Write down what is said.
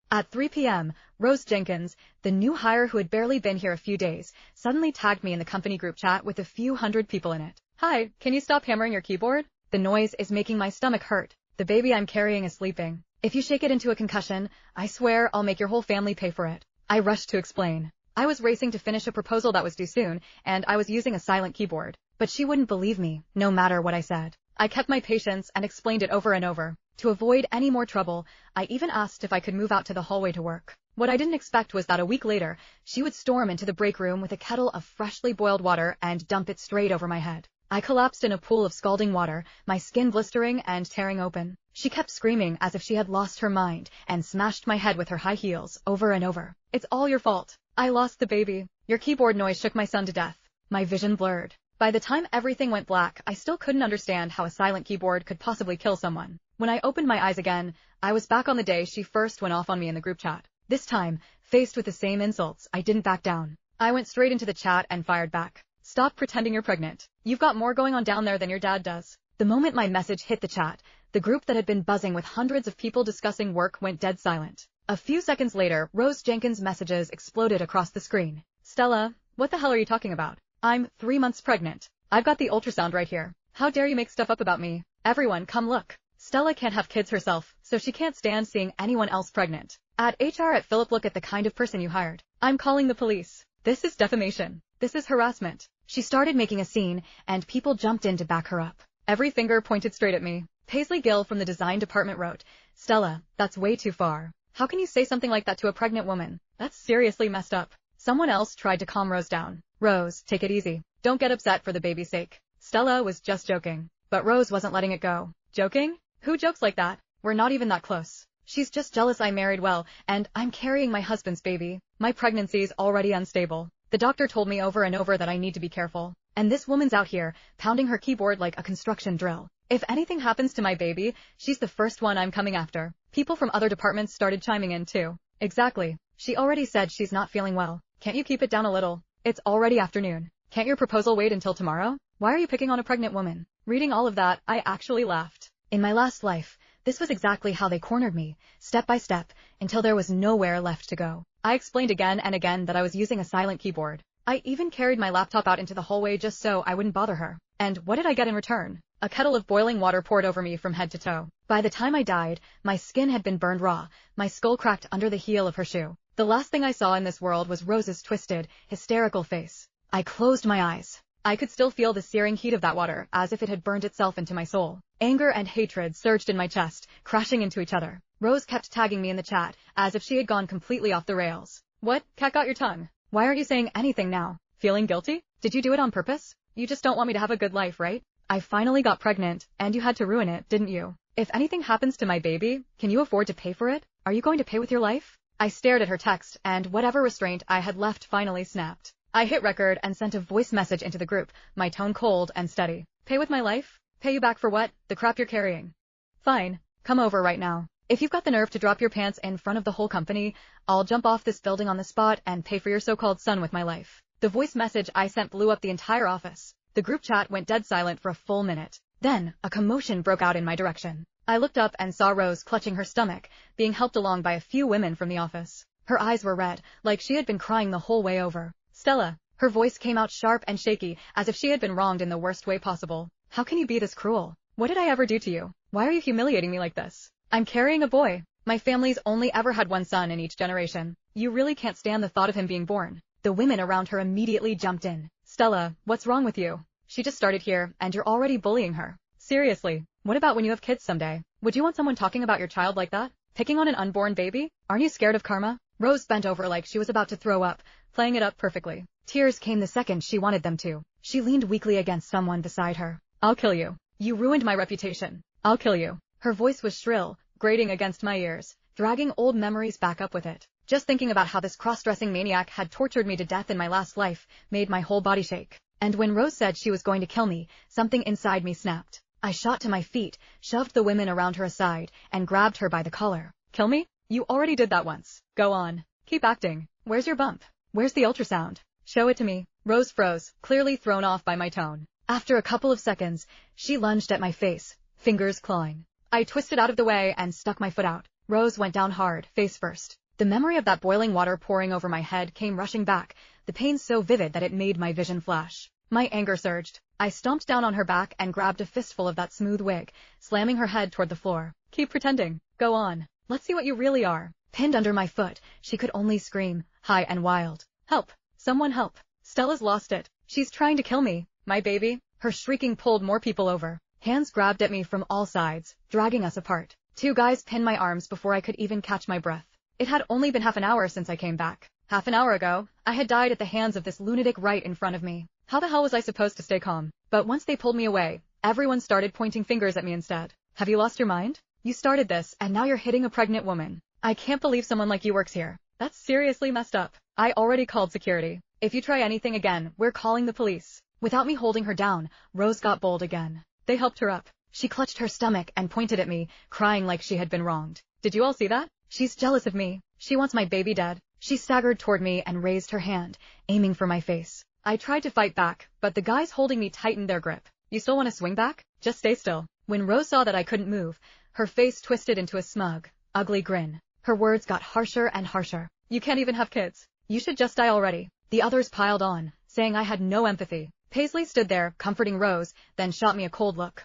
At 3 p.m., Rose Jenkins, the new hire who had barely been here a few days, suddenly tagged me in the company group chat with a few hundred people in it. "Hi, can you stop hammering your keyboard? The noise is making my stomach hurt. The baby I'm carrying is sleeping. If you shake it into a concussion, I swear I'll make your whole family pay for it." I rushed to explain. I was racing to finish a proposal that was due soon, and I was using a silent keyboard. But she wouldn't believe me, no matter what I said. I kept my patience and explained it over and over. To avoid any more trouble, I even asked if I could move out to the hallway to work. What I didn't expect was that a week later, she would storm into the break room with a kettle of freshly boiled water and dump it straight over my head. I collapsed in a pool of scalding water, my skin blistering and tearing open. She kept screaming as if she had lost her mind and smashed my head with her high heels over and over. "It's all your fault. I lost the baby. Your keyboard noise shook my son to death." My vision blurred. By the time everything went black, I still couldn't understand how a silent keyboard could possibly kill someone. When I opened my eyes again, I was back on the day she first went off on me in the group chat. This time, faced with the same insults, I didn't back down. I went straight into the chat and fired back. "Stop pretending you're pregnant. You've got more going on down there than your dad does." The moment my message hit the chat, the group that had been buzzing with hundreds of people discussing work went dead silent. A few seconds later, Rose Jenkins' messages exploded across the screen. "Stella, what the hell are you talking about? I'm 3 months pregnant. I've got the ultrasound right here. How dare you make stuff up about me? Everyone, come look. Stella can't have kids herself, so she can't stand seeing anyone else pregnant. At HR at Philip, look at the kind of person you hired. I'm calling the police. This is defamation. This is harassment." She started making a scene, and people jumped in to back her up. Every finger pointed straight at me. Paisley Gill from the design department wrote, "Stella, that's way too far. How can you say something like that to a pregnant woman? That's seriously messed up." Someone else tried to calm Rose down. "Rose, take it easy. Don't get upset for the baby's sake. Stella was just joking." But Rose wasn't letting it go. "Joking? Who jokes like that? We're not even that close. She's just jealous I married well, and I'm carrying my husband's baby. My pregnancy's already unstable. The doctor told me over and over that I need to be careful. And this woman's out here, pounding her keyboard like a construction drill. If anything happens to my baby, she's the first one I'm coming after." People from other departments started chiming in too. "Exactly. She already said she's not feeling well. Can't you keep it down a little? It's already afternoon. Can't your proposal wait until tomorrow? Why are you picking on a pregnant woman?" Reading all of that, I actually laughed. In my last life, this was exactly how they cornered me, step by step, until there was nowhere left to go. I explained again and again that I was using a silent keyboard. I even carried my laptop out into the hallway just so I wouldn't bother her. And what did I get in return? A kettle of boiling water poured over me from head to toe. By the time I died, my skin had been burned raw, my skull cracked under the heel of her shoe. The last thing I saw in this world was Rose's twisted, hysterical face. I closed my eyes. I could still feel the searing heat of that water, as if it had burned itself into my soul. Anger and hatred surged in my chest, crashing into each other. Rose kept tagging me in the chat, as if she had gone completely off the rails. "What? Cat got your tongue? Why aren't you saying anything now? Feeling guilty? Did you do it on purpose? You just don't want me to have a good life, right? I finally got pregnant, and you had to ruin it, didn't you? If anything happens to my baby, can you afford to pay for it? Are you going to pay with your life?" I stared at her text, and whatever restraint I had left finally snapped. I hit record and sent a voice message into the group, my tone cold and steady. "Pay with my life? Pay you back for what? The crap you're carrying? Fine. Come over right now. If you've got the nerve to drop your pants in front of the whole company, I'll jump off this building on the spot and pay for your so-called son with my life." The voice message I sent blew up the entire office. The group chat went dead silent for a full minute. Then, a commotion broke out in my direction. I looked up and saw Rose clutching her stomach, being helped along by a few women from the office. Her eyes were red, like she had been crying the whole way over. "Stella." Her voice came out sharp and shaky, as if she had been wronged in the worst way possible. "How can you be this cruel? What did I ever do to you? Why are you humiliating me like this? I'm carrying a boy. My family's only ever had one son in each generation. You really can't stand the thought of him being born." The women around her immediately jumped in. "Stella, what's wrong with you? She just started here, and you're already bullying her. Seriously, what about when you have kids someday? Would you want someone talking about your child like that? Picking on an unborn baby? Aren't you scared of karma?" Rose bent over like she was about to throw up, playing it up perfectly. Tears came the second she wanted them to. She leaned weakly against someone beside her. "I'll kill you. You ruined my reputation. I'll kill you." Her voice was shrill, grating against my ears, dragging old memories back up with it. Just thinking about how this cross-dressing maniac had tortured me to death in my last life made my whole body shake. And when Rose said she was going to kill me, something inside me snapped. I shot to my feet, shoved the women around her aside, and grabbed her by the collar. "Kill me? You already did that once. Go on. Keep acting. Where's your bump? Where's the ultrasound? Show it to me." Rose froze, clearly thrown off by my tone. After a couple of seconds, she lunged at my face, fingers clawing. I twisted out of the way and stuck my foot out. Rose went down hard, face first. The memory of that boiling water pouring over my head came rushing back, the pain so vivid that it made my vision flash. My anger surged. I stomped down on her back and grabbed a fistful of that smooth wig, slamming her head toward the floor. Keep pretending. Go on. Let's see what you really are. Pinned under my foot, she could only scream, high and wild. Help! Someone help! Stella's lost it. She's trying to kill me. My baby. Her shrieking pulled more people over. Hands grabbed at me from all sides, dragging us apart. Two guys pinned my arms before I could even catch my breath. It had only been half an hour since I came back. Half an hour ago, I had died at the hands of this lunatic right in front of me. How the hell was I supposed to stay calm? But once they pulled me away, everyone started pointing fingers at me instead. Have you lost your mind? You started this, and now you're hitting a pregnant woman. I can't believe someone like you works here. That's seriously messed up. I already called security. If you try anything again, we're calling the police. Without me holding her down, Rose got bold again. They helped her up. She clutched her stomach and pointed at me, crying like she had been wronged. Did you all see that? She's jealous of me. She wants my baby dead. She staggered toward me and raised her hand, aiming for my face. I tried to fight back, but the guys holding me tightened their grip. You still want to swing back? Just stay still. When Rose saw that I couldn't move, her face twisted into a smug, ugly grin. Her words got harsher and harsher. You can't even have kids. You should just die already. The others piled on, saying I had no empathy. Paisley stood there, comforting Rose, then shot me a cold look.